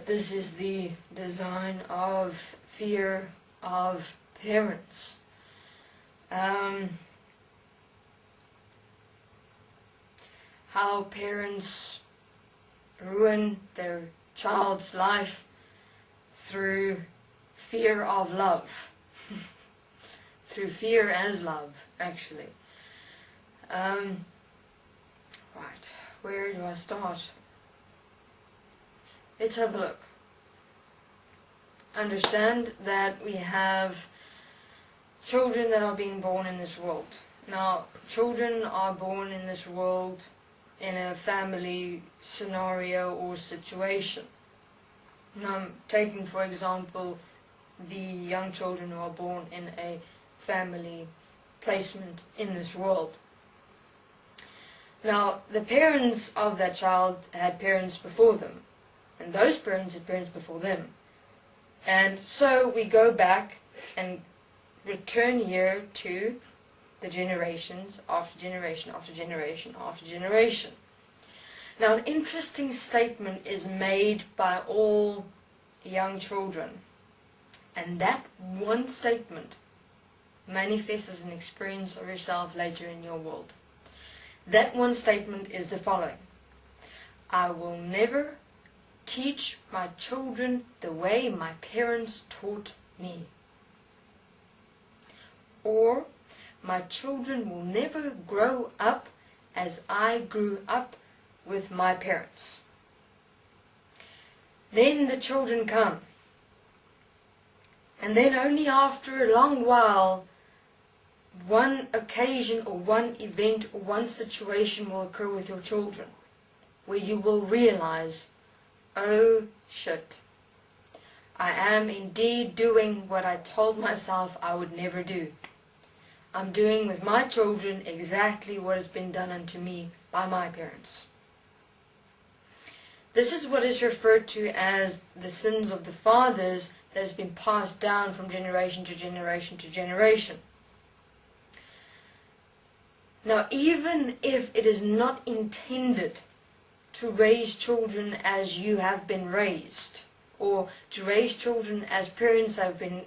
this is the design of fear of parents. How parents ruin their child's life through fear of love. Through fear as love, actually. Right, where do I start? Let's have a look. Understand that we have children that are being born in this world. Now, children are born in this world in a family scenario or situation. Now, I'm taking, for example, the young children who are born in a family placement in this world. Now, the parents of that child had parents before them, and those parents had parents before them. And so we go back and return here to the generations after generation after generation after generation. Now, an interesting statement is made by all young children, and that one statement manifests as an experience of yourself later in your world. That one statement is the following: I will never teach my children the way my parents taught me. Or, my children will never grow up as I grew up with my parents. Then the children come. And then only after a long while, one occasion or one event or one situation will occur with your children, where you will realize, oh shit, I am indeed doing what I told myself I would never do. I'm doing with my children exactly what has been done unto me by my parents. This is what is referred to as the sins of the fathers that has been passed down from generation to generation to generation. Now, even if it is not intended to raise children as you have been raised, or to raise children as parents have been,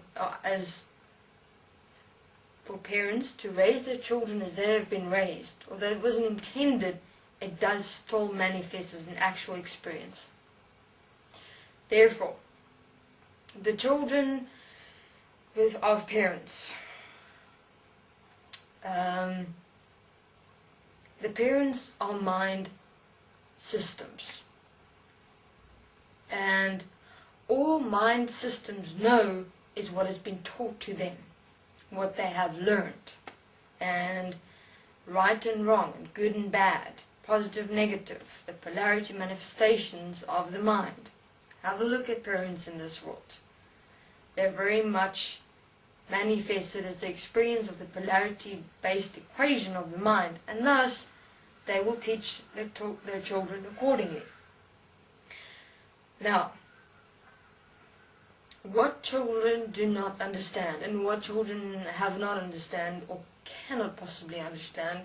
for parents to raise their children as they have been raised, although it wasn't intended, it does still manifest as an actual experience. Therefore, the children of parents, the parents are mind systems, and all mind systems know is what has been taught to them, what they have learned, and right and wrong, and good and bad, positive, negative, the polarity manifestations of the mind. Have a look at parents in this world. They're very much manifested as the experience of the polarity-based equation of the mind, and thus they will teach their children accordingly. Now, what children do not understand, and what children have not understand or cannot possibly understand,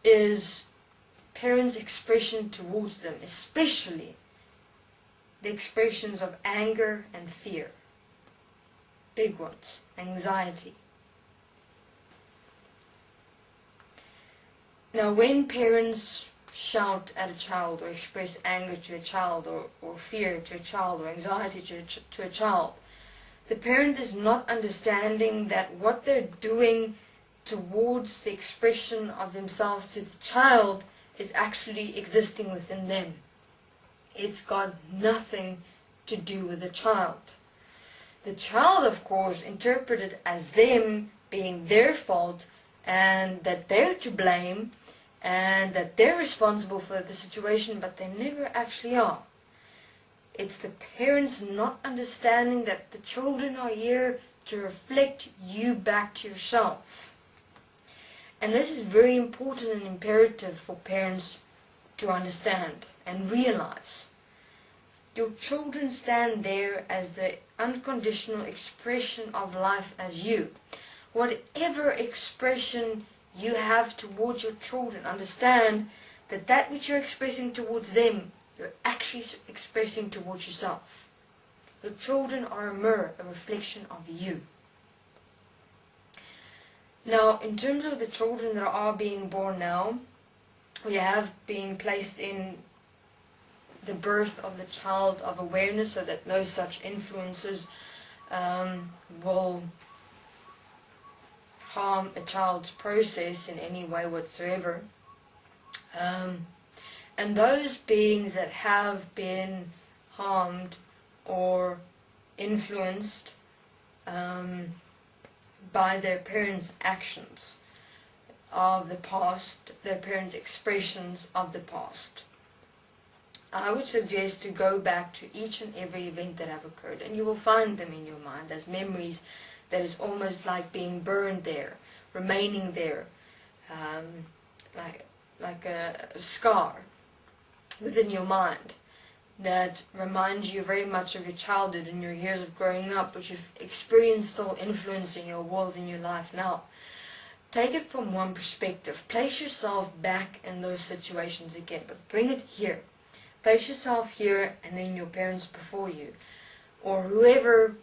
is parents' expression towards them, especially the expressions of anger and fear. Big ones. Anxiety. Now, when parents shout at a child, or express anger to a child, or fear to a child, or anxiety to a child, the parent is not understanding that what they're doing towards the expression of themselves to the child is actually existing within them. It's got nothing to do with the child. The child, of course, interprets it as them being their fault, and that they're to blame, and that they're responsible for the situation, but they never actually are. It's the parents not understanding that the children are here to reflect you back to yourself. And this is very important and imperative for parents to understand and realize. Your children stand there as the unconditional expression of life as you. Whatever expression you have towards your children, understand that that which you're expressing towards them, you're actually expressing towards yourself. Your children are a mirror, a reflection of you. Now, in terms of the children that are being born now, we have been placed in the birth of the child of awareness, so that no such influences will harm a child's process in any way whatsoever. And those beings that have been harmed or influenced by their parents' actions of the past, their parents' expressions of the past, I would suggest to go back to each and every event that have occurred, and you will find them in your mind as memories that is almost like being burned there, remaining there, like a scar within your mind that reminds you very much of your childhood and your years of growing up, which you've experienced still influencing your world in your life now. Take it from one perspective. Place yourself back in those situations again, but bring it here. Place yourself here, and then your parents before you, or whoever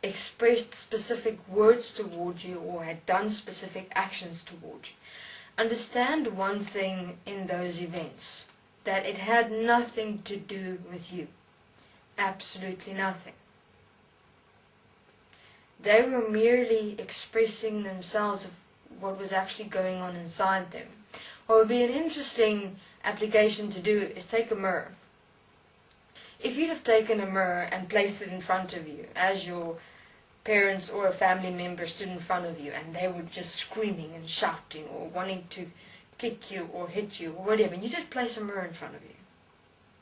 expressed specific words towards you or had done specific actions towards you. Understand one thing in those events, that it had nothing to do with you. Absolutely nothing. They were merely expressing themselves of what was actually going on inside them. What would be an interesting application to do is take a mirror. If you'd have taken a mirror and placed it in front of you as your parents or a family member stood in front of you and they were just screaming and shouting or wanting to kick you or hit you or whatever, and you just place a mirror in front of you,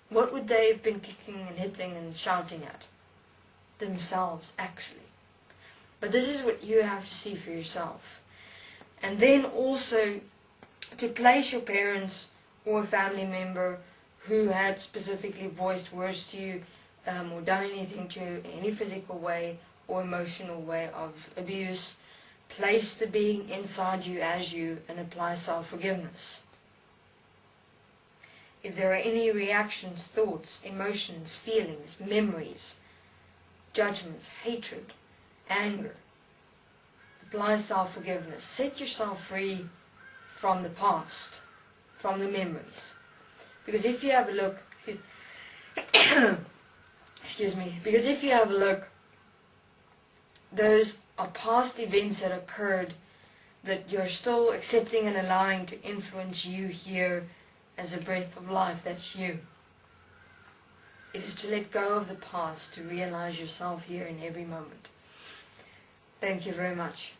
what would they have been kicking and hitting and shouting at? Themselves, actually. But this is what you have to see for yourself. And then also to place your parents or a family member who had specifically voiced words to you or done anything to you in any physical way or emotional way of abuse, place the being inside you as you and apply self-forgiveness. If there are any reactions, thoughts, emotions, feelings, memories, judgments, hatred, anger, apply self-forgiveness. Set yourself free from the past, from the memories. Because if you have a look, because if you have a look, those are past events that occurred that you're still accepting and allowing to influence you here as a breath of life. That's you. It is to let go of the past, to realize yourself here in every moment. Thank you very much.